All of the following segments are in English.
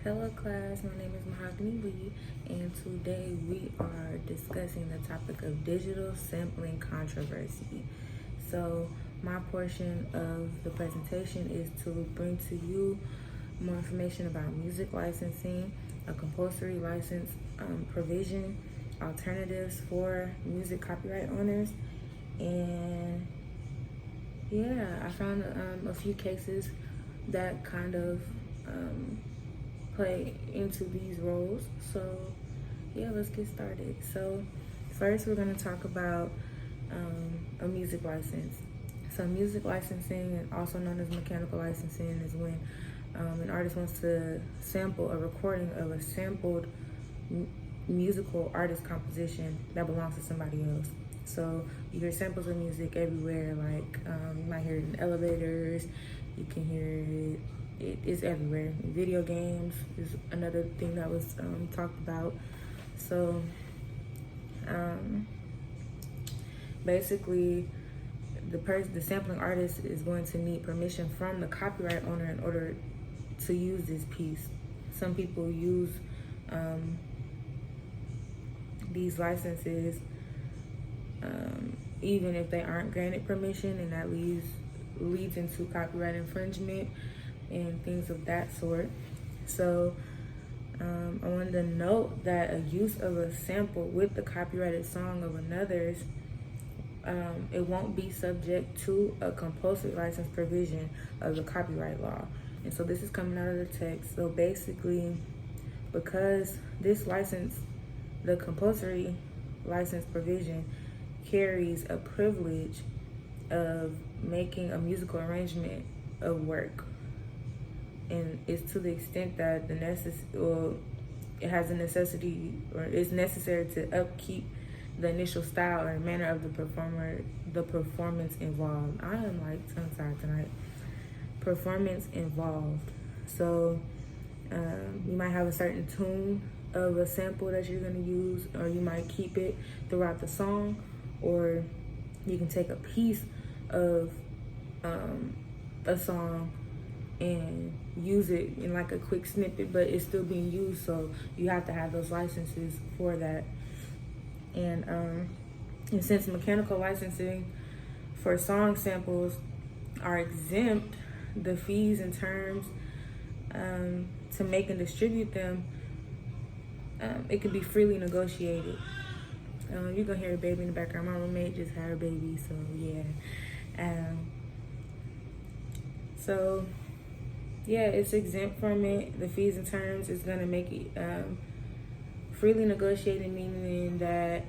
Hello class, my name is Mahogany Lee, and today we are discussing the topic of digital sampling controversy. So my portion of the presentation is to bring to you more information about music licensing, a compulsory license provision, alternatives for music copyright owners, and yeah, I found a few cases that kind of play into these roles. So yeah, let's get started. So first we're going to talk about a music license. So music licensing, also known as mechanical licensing, is when an artist wants to sample a recording of a sampled musical artist composition that belongs to somebody else. So you hear samples of music everywhere, like you might hear it in elevators, you can hear it is everywhere. Video games is another thing that was talked about. So basically, the sampling artist is going to need permission from the copyright owner in order to use this piece. Some people use these licenses even if they aren't granted permission, and that leads into copyright infringement and things of that sort. So I wanted to note that a use of a sample with the copyrighted song of another's, it won't be subject to a compulsory license provision of the copyright law. And so this is coming out of the text. So basically, because this license, the compulsory license provision, carries a privilege of making a musical arrangement of work, and it's to the extent that it has a necessity, or is necessary to upkeep the initial style or manner of the performance involved. I am like tongue-tied tonight. Performance involved. So you might have a certain tune of a sample that you're going to use, or you might keep it throughout the song, or you can take a piece of a song and use it in like a quick snippet, but it's still being used, so you have to have those licenses for that. And since mechanical licensing for song samples are exempt, the fees and terms to make and distribute them, it can be freely negotiated. You're gonna hear a baby in the background. My roommate just had her baby, so yeah. So it's exempt from it. The fees and terms is gonna make it freely negotiated, meaning that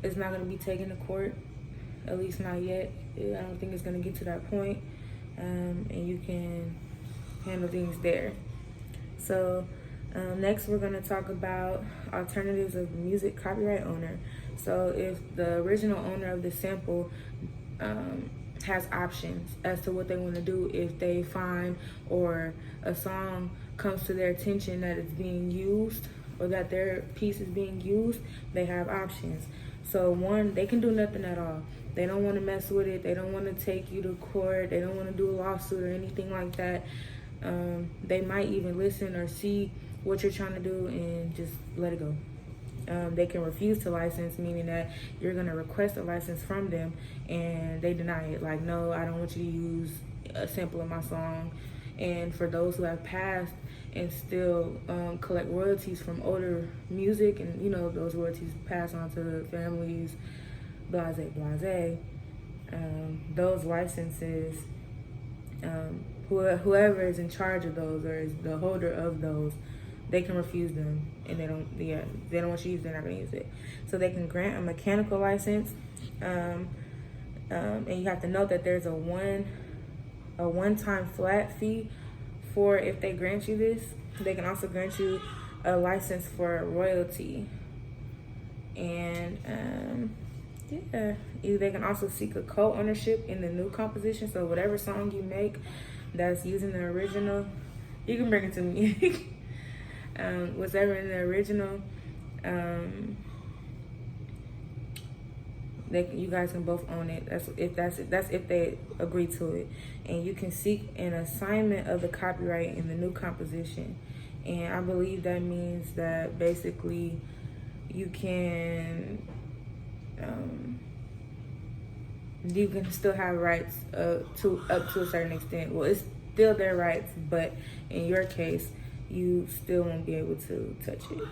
it's not gonna be taken to court, at least not yet. I don't think it's gonna get to that point, and you can handle things there. So next we're gonna talk about alternatives of music copyright owner. So if the original owner of the sample has options as to what they want to do, if they find or a song comes to their attention that it's being used, or that their piece is being used, they have options. So one, they can do nothing at all. They don't want to mess with it. They don't want to take you to court. They don't want to do a lawsuit or anything like that. They might even listen or see what you're trying to do and just let it go. They can refuse to license, meaning that you're going to request a license from them and they deny it. Like, no, I don't want you to use a sample of my song. And for those who have passed and still collect royalties from older music, and those royalties pass on to families, blase, those licenses, whoever is in charge of those or is the holder of those, they can refuse them, and they don't want you to use it, they're not going to use it. So they can grant a mechanical license, and you have to note that there's a one-time flat fee for if they grant you this. They can also grant you a license for royalty, and they can also seek a co-ownership in the new composition. So whatever song you make that's using the original, you can bring it to me. Whatever in the original you guys can both own it. That's if they agree to it, and you can seek an assignment of the copyright in the new composition. And I believe that means that basically you can still have rights to up to a certain extent. Well, it's still their rights, but in your case, you still won't be able to touch it.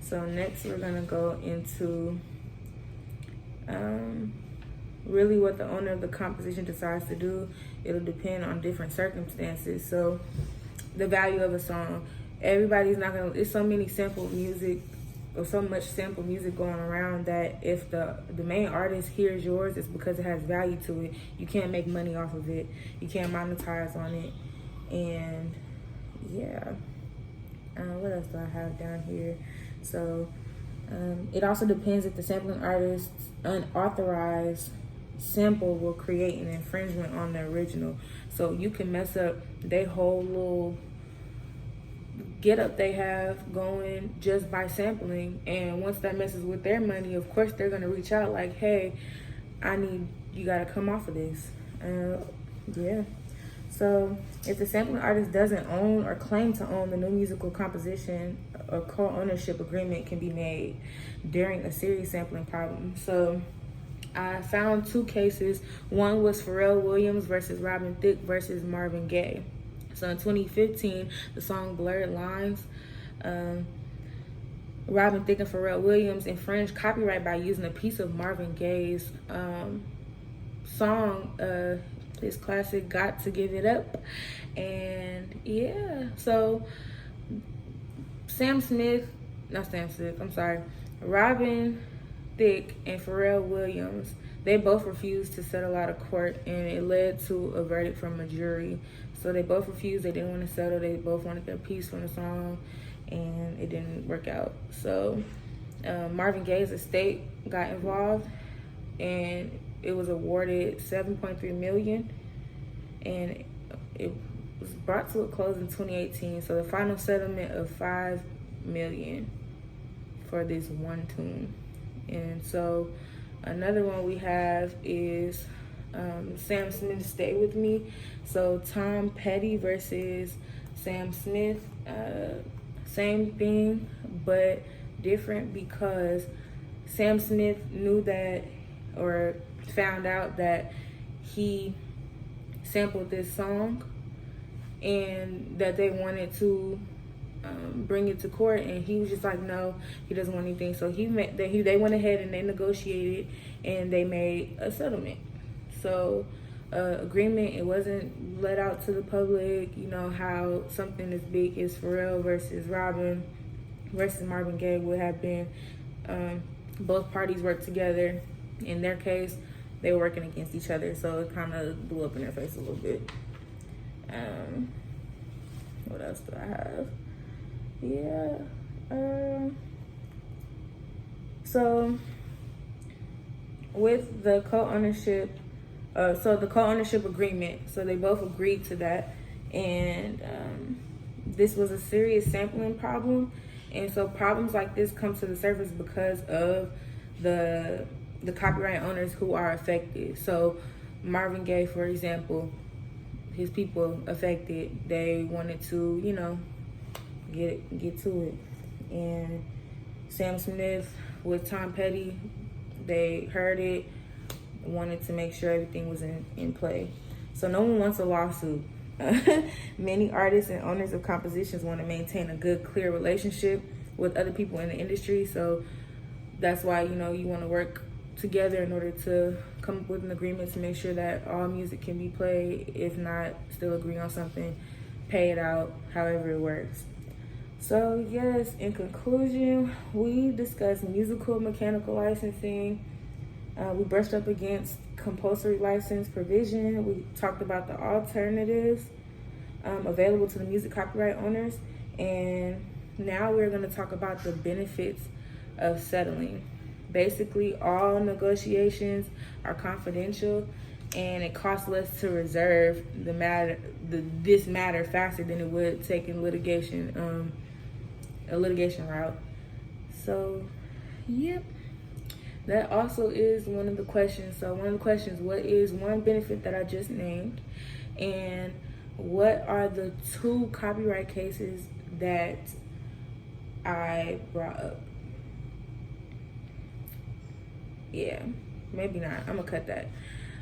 So next, we're gonna go into really what the owner of the composition decides to do. It'll depend on different circumstances. So the value of a song, everybody's not gonna. It's so many sample music, or so much sample music going around, that if the main artist hears yours, it's because it has value to it. You can't make money off of it. You can't monetize on it. And yeah, what else do I have down here? So it also depends if the sampling artist's unauthorized sample will create an infringement on the original. So you can mess up their whole little get up they have going just by sampling, and once that messes with their money, of course they're gonna reach out like, hey, you gotta come off of this. Yeah. So if the sampling artist doesn't own or claim to own the new musical composition, a co-ownership agreement can be made during a serious sampling problem. So I found two cases. One was Pharrell Williams versus Robin Thicke versus Marvin Gaye. So in 2015, the song Blurred Lines, Robin Thicke and Pharrell Williams infringed copyright by using a piece of Marvin Gaye's song, his classic Got to Give It Up. And yeah, so Robin Thicke and Pharrell Williams, they both refused to settle out of court, and it led to a verdict from a jury. So they both refused. They didn't want to settle. They both wanted their piece from the song, and it didn't work out. So Marvin Gaye's estate got involved, and it was awarded $7.3 million, and it was brought to a close in 2018. So the final settlement of $5 million for this one tune. And so another one we have is Sam Smith, Stay With Me. So Tom Petty versus Sam Smith, same thing but different, because Sam Smith knew that, or found out that he sampled this song, and that they wanted to bring it to court, and he was just like, no, he doesn't want anything. So they went ahead and they negotiated, and they made a settlement. So agreement, it wasn't let out to the public. You know how something as big as Pharrell versus Robin versus Marvin Gaye would have been. Both parties worked together. In their case, they were working against each other, so it kind of blew up in their face a little bit. What else do I have? Yeah. So with the co-ownership, the co-ownership agreement, so they both agreed to that, and this was a serious sampling problem. And so problems like this come to the surface because of the copyright owners who are affected. So Marvin Gaye, for example, his people affected, they wanted to, get to it. And Sam Smith with Tom Petty, they heard it, wanted to make sure everything was in play. So no one wants a lawsuit. Many artists and owners of compositions want to maintain a good, clear relationship with other people in the industry. So that's why, you want to work together in order to come up with an agreement to make sure that all music can be played. If not, still agree on something, pay it out, however it works. So yes, in conclusion, we discussed musical mechanical licensing. We brushed up against compulsory license provision. We talked about the alternatives available to the music copyright owners. And now we're going to talk about the benefits of settling. Basically, all negotiations are confidential, and it costs less to reserve this matter faster than it would taking a litigation route. So, yep. that also is one of the questions. So one of the questions, what is one benefit that I just named? And what are the 2 copyright cases that I brought up? Yeah, maybe not. I'm gonna cut that.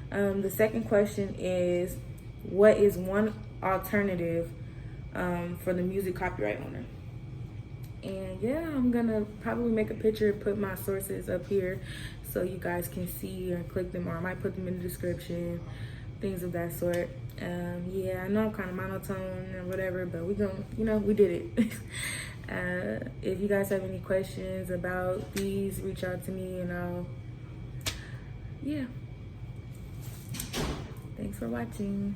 The second question is, what is one alternative for the music copyright owner? And yeah, I'm gonna probably make a picture, put my sources up here so you guys can see or click them, or I might put them in the description, things of that sort. Yeah, I know I'm kind of monotone or whatever, but we gonna, we did it. If you guys have any questions about these, reach out to me and yeah. Thanks for watching.